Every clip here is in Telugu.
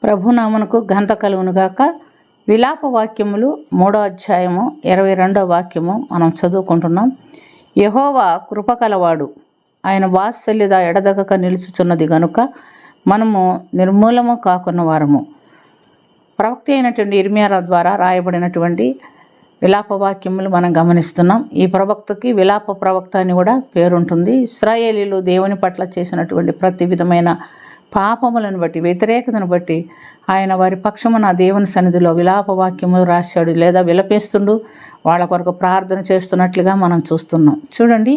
ప్రభునామమునకు ఘనత కలుగునుగాక. విలాప వాక్యములు 3వ అధ్యాయము 22వ వాక్యము మనం చదువుకుంటున్నాం. యెహోవా కృపకలవాడు, ఆయన వాత్సల్యత ఎడదగక నిలుచుచున్నది గనుక మనము నిర్మూలము కాకున్న వారము. ప్రవక్త అయినటువంటి ఇర్మియా ద్వారా రాయబడినటువంటి విలాప వాక్యములు మనం గమనిస్తున్నాం. ఈ ప్రవక్తకి విలాప ప్రవక్త అని కూడా పేరుంటుంది. ఇశ్రాయేలీలు దేవుని పట్ల చేసినటువంటి ప్రతి విధమైన పాపములను బట్టి, వ్యతిరేకతను బట్టి ఆయన వారి పక్షమున దేవుని సన్నిధిలో విలాప వాక్యములు రాశాడు, లేదా విలపిస్తుండు, వాళ్ళ కొరకు ప్రార్థన చేస్తున్నట్లుగా మనం చూస్తున్నాం. చూడండి,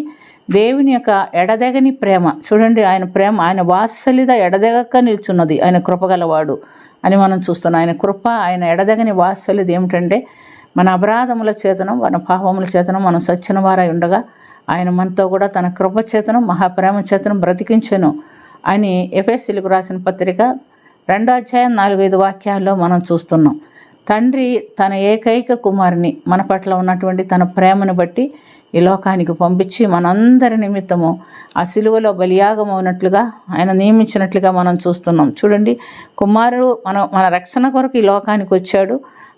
దేవుని యొక్క ఎడదెగని ప్రేమ చూడండి. ఆయన ప్రేమ, ఆయన వాత్సల్యత ఎడదెగక నిల్చున్నది, ఆయన కృపగలవాడు అని మనం చూస్తున్నాం. ఆయన కృప, ఆయన ఎడదెగని వాత్సల్యత ఏమిటంటే, మన అపరాధముల చేతనం, మన పాపముల చేతనం మనం సచ్చిన వారై ఉండగా ఆయన మనతో కూడా తన కృప చేతనం, మహాప్రేమ చేతనం బ్రతికించెను అని ఎఫెసీయులకు రాసిన పత్రిక 2వ అధ్యాయం 4-5 వాక్యాల్లో మనం చూస్తున్నాం. తండ్రి తన ఏకైక కుమారుని మన పట్ల ఉన్నటువంటి తన ప్రేమను బట్టి ఈ లోకానికి పంపించి మనందరి నిమిత్తము ఆ సిలువలో బలియాగం అవునట్లుగా ఆయన నియమించినట్లుగా మనం చూస్తున్నాం. చూడండి, కుమారుడు మన రక్షణ కొరకు ఈ లోకానికి వచ్చాడు.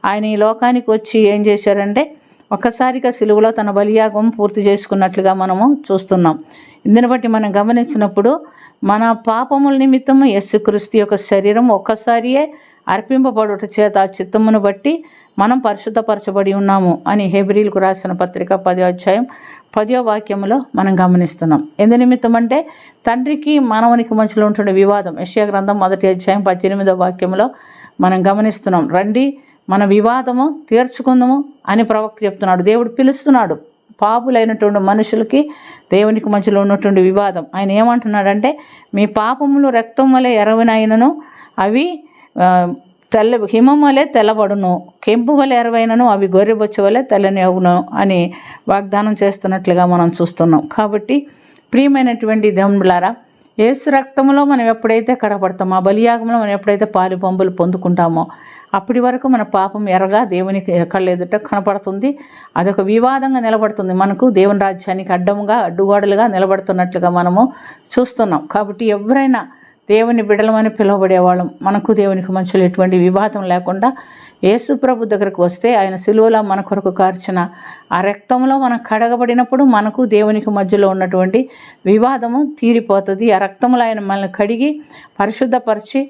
ఆయన ఈ లోకానికి వచ్చి ఏం చేశారంటే, ఒక్కసారిగా సిలువలో తన బలియాగం పూర్తి చేసుకున్నట్లుగా మనము చూస్తున్నాం. ఇందుని బట్టి మనం గమనించినప్పుడు మన పాపముల నిమిత్తము యేసుక్రీస్తు యొక్క శరీరం ఒక్కసారియే అర్పింపబడుట చేత ఆ చిత్తమును బట్టి మనం పరిశుద్ధపరచబడి ఉన్నాము అని హెబ్రీయులకు రాసిన పత్రిక 10వ అధ్యాయం 10వ వాక్యములో మనం గమనిస్తున్నాం. ఎందు నిమిత్తం అంటే, తండ్రికి మానవునికి మధ్యలో ఉంటున్న వివాదం. యెషయా గ్రంథం 1వ అధ్యాయం 18వ వాక్యములో మనం గమనిస్తున్నాం. రండి, మన వివాదము తీర్చుకుందాము అని ప్రవక్త చెప్తున్నాడు. దేవుడు పిలుస్తున్నాడు. పాపులైనటువంటి మనుషులకి దేవునికి మధ్యలో ఉన్నటువంటి వివాదం. ఆయన ఏమంటున్నాడంటే, మీ పాపములు రక్తం వలె ఎర్రనైనను అవి హిమం వలె తెల్లబడును, కెంపు వలె ఎర్రవైనను అవి గొర్రెబొచ్చు వలె తెల్లని అగును అని వాగ్దానం చేస్తున్నట్లుగా మనం చూస్తున్నాం. కాబట్టి ప్రియమైనటువంటి దేవులారా, యేసు రక్తంలో మనం ఎప్పుడైతే కడపడతామో, ఆ బలియాగంలో మనం ఎప్పుడైతే పాలు పంపులు పొందుకుంటామో, అప్పటి వరకు మన పాపం ఎర్రగా దేవునికి కళ్ళ ఎదుట కనపడుతుంది. అదొక వివాదంగా నిలబడుతుంది. మనకు దేవుని రాజ్యానికి అడ్డుగోడలుగా నిలబడుతున్నట్లుగా మనము చూస్తున్నాం. కాబట్టి ఎవరైనా దేవుని బిడ్డలమని పిలువబడేవాళ్ళం, మనకు దేవునికి మధ్యలో ఎటువంటి వివాదం లేకుండా యేసు ప్రభు దగ్గరకు వస్తే, ఆయన సిలువలో మన కొరకు కార్చిన ఆ రక్తంలో మనం కడగబడినప్పుడు మనకు దేవునికి మధ్యలో ఉన్నటువంటి వివాదము తీరిపోతుంది. ఆ రక్తంలో ఆయన మనల్ని కడిగి పరిశుద్ధపరిచి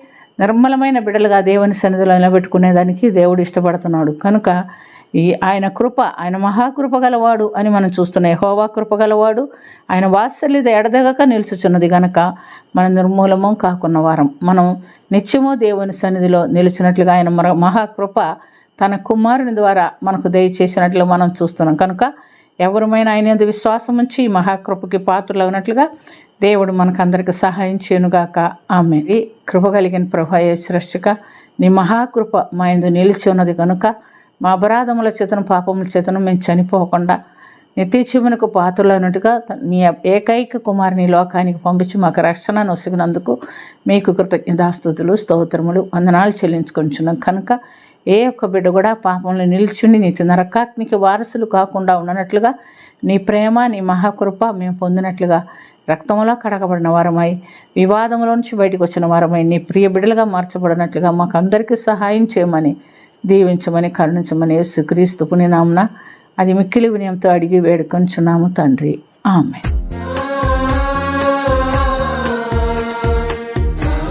నిర్మలమైన బిడ్డలుగా దేవుని సన్నిధిలో నిలబెట్టుకునేదానికి దేవుడు ఇష్టపడుతున్నాడు. కనుక ఆయన కృప, ఆయన మహాకృప గలవాడు అని మనం చూస్తున్నాం. యెహోవా కృప గలవాడు, ఆయన వాత్సల్యత ఎడదెగక నిలుచుచున్నది గనక మనం నిర్మూలము కాకున్న వారం. మనం నిత్యము దేవుని సన్నిధిలో నిలిచినట్లుగా ఆయన మహాకృప తన కుమారుని ద్వారా మనకు దయచేసినట్లు మనం చూస్తున్నాం. కనుక ఎవరమైనా ఆయన యందు విశ్వాసం ఉంచి ఈ మహాకృపకి పాత్రలగినట్లుగా దేవుడు మనకందరికి సహాయం చేయనుగాక. ఆమె ఈ కృప కలిగిన ప్రభు యేసు రక్షక, నీ మహాకృప మా యందు నిలిచి ఉన్నది కనుక మా అపరాధముల చేతను, పాపముల చేతను మేము చనిపోకుండా నిత్య జీవనకు పాత్రలైనట్టుగా నీ ఏకైక కుమారుని లోకానికి పంపించి మాకు రక్షణ నొసగినందుకు మీకు కృతజ్ఞతాస్తుతులు, స్తోత్రములు, వందనాలు చెల్లించుకొంచున్నాం. కనుక ఏ ఒక్క బిడ్డ కూడా పాపంలో నిలిచుండి నీతి నరకాగ్నికి వారసులు కాకుండా ఉండనట్లుగా నీ ప్రేమ, నీ మహాకృప మేము పొందినట్లుగా రక్తంలో కడగబడిన వారమై, వివాదంలోంచి బయటకు వచ్చిన వారమై, నీ ప్రియ బిడ్డలుగా మార్చబడినట్లుగా మాకు అందరికీ సహాయం చేయమని, దీవించమని, కరుణించమని యేసుక్రీస్తు పుణ్యనామమున అది మిక్కిలి వినయంతో అడిగి వేడుకొంచున్నాము తండ్రి. ఆమేన్.